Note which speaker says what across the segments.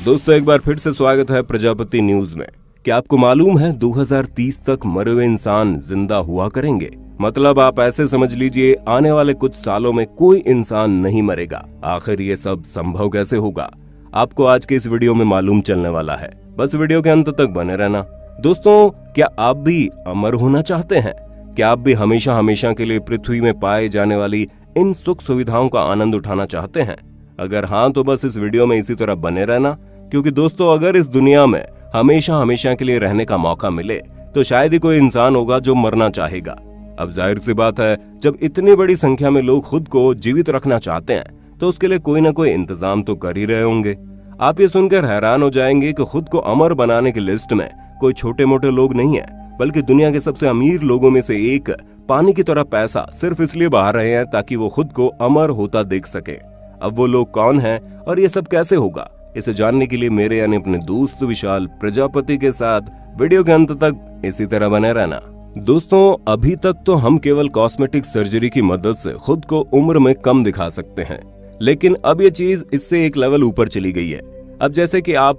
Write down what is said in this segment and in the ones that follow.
Speaker 1: दोस्तों एक बार फिर से स्वागत है प्रजापति न्यूज में। क्या आपको मालूम है 2030 तक मरे हुए इंसान जिंदा हुआ करेंगे? मतलब आप ऐसे समझ लीजिए आने वाले कुछ सालों में कोई इंसान नहीं मरेगा। आखिर ये सब संभव कैसे होगा? आपको आज के इस वीडियो में मालूम चलने वाला है। बस वीडियो के अंत तक बने रहना। दोस्तों, क्या आप भी अमर होना चाहते हैं? क्या आप भी हमेशा हमेशा के लिए पृथ्वी में पाए जाने वाली इन सुख सुविधाओं का आनंद उठाना चाहते हैं? अगर हाँ तो बस इस वीडियो में इसी तरह बने रहना, क्योंकि दोस्तों अगर इस दुनिया में हमेशा हमेशा के लिए रहने का मौका मिले तो शायद ही कोई इंसान होगा जो मरना चाहेगा। अब जाहिर सी बात है, जब इतनी बड़ी संख्या में लोग खुद को जीवित रखना चाहते हैं तो उसके लिए कोई ना कोई इंतजाम तो कर ही रहे होंगे। आप ये सुनकर हैरान हो जाएंगे कि खुद को अमर बनाने की लिस्ट में कोई छोटे मोटे लोग नहीं है, बल्कि दुनिया के सबसे अमीर लोगों में से एक पानी की तरह पैसा सिर्फ इसलिए बहा रहे हैं ताकि वो खुद को अमर होता देख सके। अब वो लोग कौन हैं और ये सब कैसे होगा, इसे जानने के लिए मेरे यानी अपने दोस्त विशाल प्रजापति के साथ वीडियो के अंत तक इसी तरह बने रहना। दोस्तों, अभी तक तो हम केवल कॉस्मेटिक सर्जरी की मदद से खुद को उम्र में कम दिखा सकते हैं, लेकिन अब ये चीज इससे एक लेवल ऊपर चली गई है। अब जैसे कि आप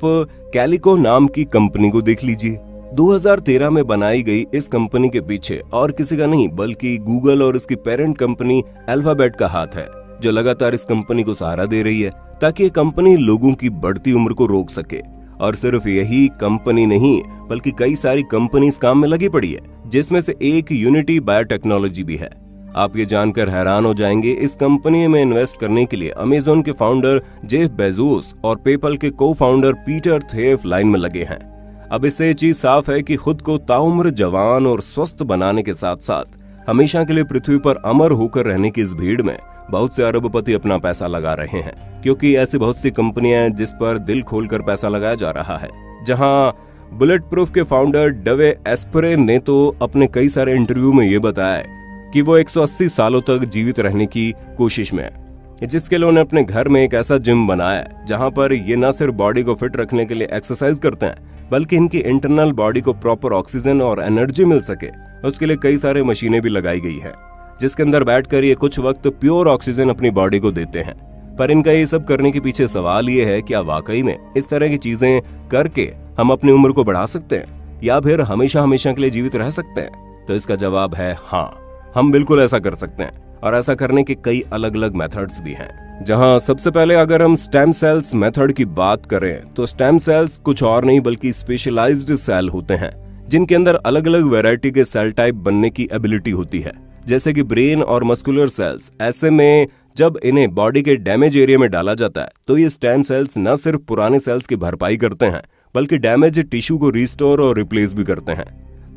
Speaker 1: कैलिको नाम की कंपनी को देख लीजिए। 2013 में बनाई गई इस कंपनी के पीछे और किसी का नहीं बल्कि गूगल और इसकी पेरेंट कंपनी अल्फाबेट का हाथ है, जो लगातार इस कंपनी को सहारा दे रही है ताकि ये कंपनी लोगों की बढ़ती उम्र को रोक सके। और सिर्फ यही कंपनी नहीं बल्कि कई सारी कंपनी इस काम में लगी पड़ी है, जिसमें से एक यूनिटी बायोटेक्नोलॉजी भी है। आप ये जानकर हैरान हो जाएंगे, इस कंपनी में इन्वेस्ट करने के लिए अमेज़न के फाउंडर जेफ बेजोस और पेपल के को फाउंडर पीटर थेफ लाइन में लगे हैं। अब इससे ये चीज साफ है कि खुद को ताउम्र जवान और स्वस्थ बनाने के साथ साथ हमेशा के लिए पृथ्वी पर अमर होकर रहने की इस भीड़ में बहुत से अरबपति अपना पैसा लगा रहे हैं, क्योंकि ऐसी बहुत सी कंपनियां हैं जिस पर दिल खोलकर पैसा लगाया जा रहा है। जहां बुलेट प्रूफ के फाउंडर डवे एस्परे ने तो अपने कई सारे इंटरव्यू में ये बताया कि वो 180 सालों तक जीवित रहने की कोशिश में है, जिसके लिए उन्होंने अपने घर में एक ऐसा जिम बनाया है जहां पर ये न सिर्फ बॉडी को फिट रखने के लिए एक्सरसाइज करते हैं, बल्कि इनकी इंटरनल बॉडी को प्रॉपर ऑक्सीजन और एनर्जी मिल सके उसके लिए कई सारे मशीनें भी लगाई गई है, जिसके अंदर बैठकर ये कुछ वक्त प्योर ऑक्सीजन अपनी बॉडी को देते हैं। पर इनका ये सब करने के पीछे सवाल ये है, क्या वाकई में इस तरह की चीजें करके हम अपनी उम्र को बढ़ा सकते हैं या फिर हमेशा हमेशा के लिए जीवित रह सकते हैं? तो इसका जवाब है हाँ, हम बिल्कुल ऐसा कर सकते हैं, और ऐसा करने के कई अलग अलग मेथड्स भी हैं। जहां सबसे पहले अगर हम स्टेम सेल्स मेथड की बात करें तो स्टेम सेल्स कुछ और नहीं बल्कि स्पेशलाइज्ड सेल होते हैं, जिनके अंदर अलग अलग वैरायटी के सेल टाइप बनने की एबिलिटी होती है, जैसे कि ब्रेन और मस्कुलर सेल्स। ऐसे में जब इन्हें बॉडी के डैमेज एरिया में डाला जाता है तो ये स्टेम सेल्स न सिर्फ पुराने सेल्स की भरपाई करते हैं बल्कि डैमेज टिश्यू को रिस्टोर और रिप्लेस भी करते हैं।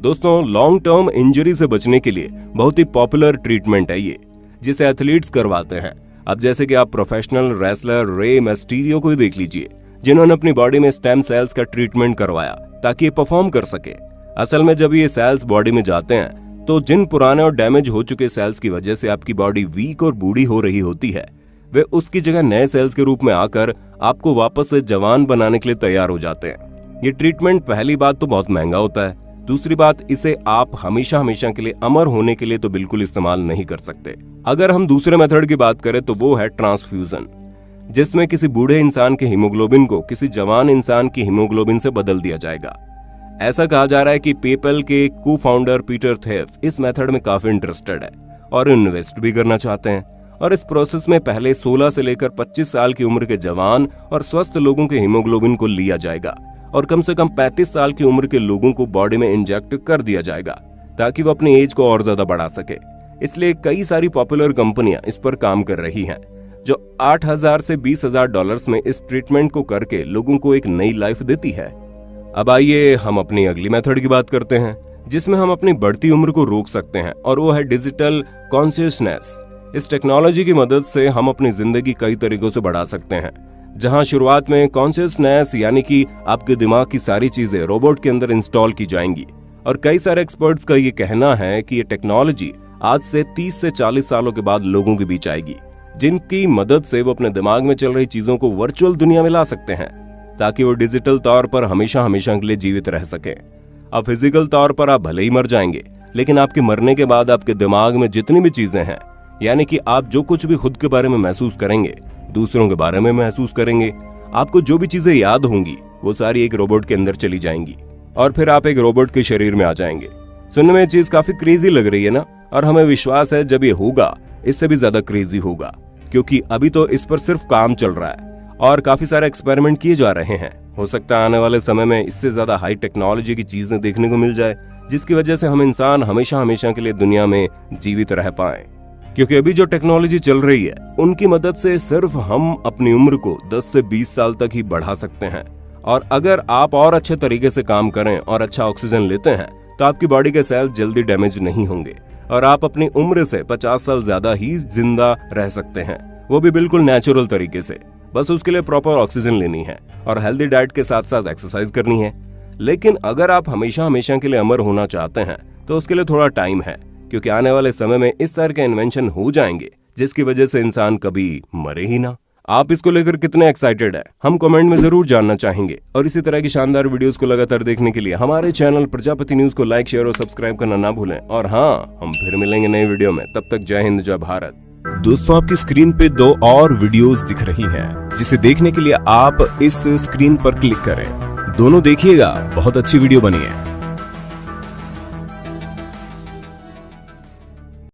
Speaker 1: दोस्तों, लॉन्ग टर्म इंजरी से बचने के लिए बहुत ही पॉपुलर ट्रीटमेंट है ये, जिसे एथलीट्स करवाते हैं। अब जैसे कि आप प्रोफेशनल रेसलर रे मिस्टीरियो को ही देख लीजिए, जिन्होंने अपनी बॉडी में स्टेम सेल्स का ट्रीटमेंट करवाया ताकि ये परफॉर्म कर सके। असल में जब ये सेल्स बॉडी में जाते हैं तो जिन पुराने और डैमेज हो चुके सेल्स की वजह से आपकी बॉडी वीक और बूढ़ी हो रही होती है, वे उसकी जगह नए सेल्स के रूप में आकर आपको वापस से जवान बनाने के लिए तैयार हो जाते हैं। ये ट्रीटमेंट पहली बात तो बहुत महंगा होता है, दूसरी बात इसे आप हमेशा हमेशा के लिए अमर होने के लिए तो बिल्कुल इस्तेमाल नहीं कर सकते। अगर हम दूसरे मेथड की बात करें तो वो है ट्रांसफ्यूजन, जिसमें किसी बूढ़े इंसान के हीमोग्लोबिन को किसी जवान इंसान की हीमोग्लोबिन से बदल दिया जाएगा। ऐसा कहा जा रहा है कि पेपल के को फाउंडर पीटर थेफ इस मेथड में काफी इंटरेस्टेड है और इन्वेस्ट भी करना चाहते हैं, और इस प्रोसेस में पहले 16 से लेकर 25 साल की उम्र के जवान और स्वस्थ लोगों के हीमोग्लोबिन को लिया जाएगा और कम से कम 35 साल की उम्र के लोगों को बॉडी में इंजेक्ट कर दिया जाएगा ताकि वो अपनी एज को और ज्यादा बढ़ा सके। इसलिए कई सारी पॉपुलर कंपनियां इस पर काम कर रही हैं, जो 8,000 से 20,000 डॉलर्स में इस ट्रीटमेंट को करके लोगों को एक नई लाइफ देती है। अब आइए हम अपनी अगली मेथड की बात करते हैं, जिसमें हम अपनी बढ़ती उम्र को रोक सकते हैं, और वो है डिजिटल कॉन्शियसनेस। इस टेक्नोलॉजी की मदद से हम अपनी जिंदगी कई तरीकों से बढ़ा सकते हैं। जहां शुरुआत में कॉन्शियसनेस यानी कि आपके दिमाग की सारी चीजें रोबोट के अंदर इंस्टॉल की जाएंगी, और कई सारे एक्सपर्ट्स का ये कहना है कि ये टेक्नोलॉजी आज से 30 से 40 सालों के बाद लोगों के बीच आएगी, जिनकी मदद से वो अपने दिमाग में चल रही चीजों को वर्चुअल दुनिया में ला सकते हैं ताकि वो डिजिटल तौर पर हमेशा हमेशा के लिए जीवित रह सके। अब फिजिकल तौर पर आप भले ही मर जाएंगे, लेकिन आपके मरने के बाद आपके दिमाग में जितनी भी चीजें हैं, यानी कि आप जो कुछ भी खुद के बारे में महसूस करेंगे दूसरों के बारे में महसूस करेंगे। आपको जो भी चीजें याद होंगी वो सारी एक रोबोट के अंदर चली जाएंगी और फिर आप एक रोबोट के शरीर में आ जाएंगे। सुनने में ये चीज काफी क्रेजी लग रही है ना, और हमें विश्वास है जब ये होगा इससे भी ज्यादा क्रेजी होगा, क्योंकि अभी तो इस पर सिर्फ काम चल रहा है और काफी सारे एक्सपेरिमेंट किए जा रहे हैं। हो सकता है आने वाले समय में इससे ज्यादा हाई टेक्नोलॉजी की चीजें देखने को मिल जाए, जिसकी वजह से हम इंसान हमेशा हमेशा के लिए दुनिया में जीवित रह पाए। क्योंकि अभी जो टेक्नोलॉजी चल रही है उनकी मदद से सिर्फ हम अपनी उम्र को 10 से 20 साल तक ही बढ़ा सकते हैं। और अगर आप और अच्छे तरीके से काम करें और अच्छा ऑक्सीजन लेते हैं तो आपकी बॉडी के सेल जल्दी डैमेज नहीं होंगे और आप अपनी उम्र से 50 साल ज्यादा ही जिंदा रह सकते हैं, वो भी बिल्कुल नेचुरल तरीके से। बस उसके लिए प्रॉपर ऑक्सीजन लेनी है और हेल्दी डाइट के साथ साथ एक्सरसाइज करनी है। लेकिन अगर आप हमेशा हमेशा के लिए अमर होना चाहते हैं तो उसके लिए थोड़ा टाइम है, क्योंकि आने वाले समय में इस तरह के इन्वेंशन हो जाएंगे जिसकी वजह से इंसान कभी मरे ही ना। आप इसको लेकर कितने एक्साइटेड है हम कमेंट में जरूर जानना चाहेंगे। और इसी तरह की शानदार वीडियोस को लगातार देखने के लिए हमारे चैनल प्रजापति न्यूज को लाइक, शेयर और सब्सक्राइब करना ना भूलें। और हाँ, हम फिर मिलेंगे नई वीडियो में, तब तक जय हिंद, जय भारत।
Speaker 2: दोस्तों, आपकी स्क्रीन पे 2 और वीडियोस दिख रही हैं, जिसे देखने के लिए आप इस स्क्रीन पर क्लिक करें। दोनों देखिएगा, बहुत अच्छी वीडियो बनी है।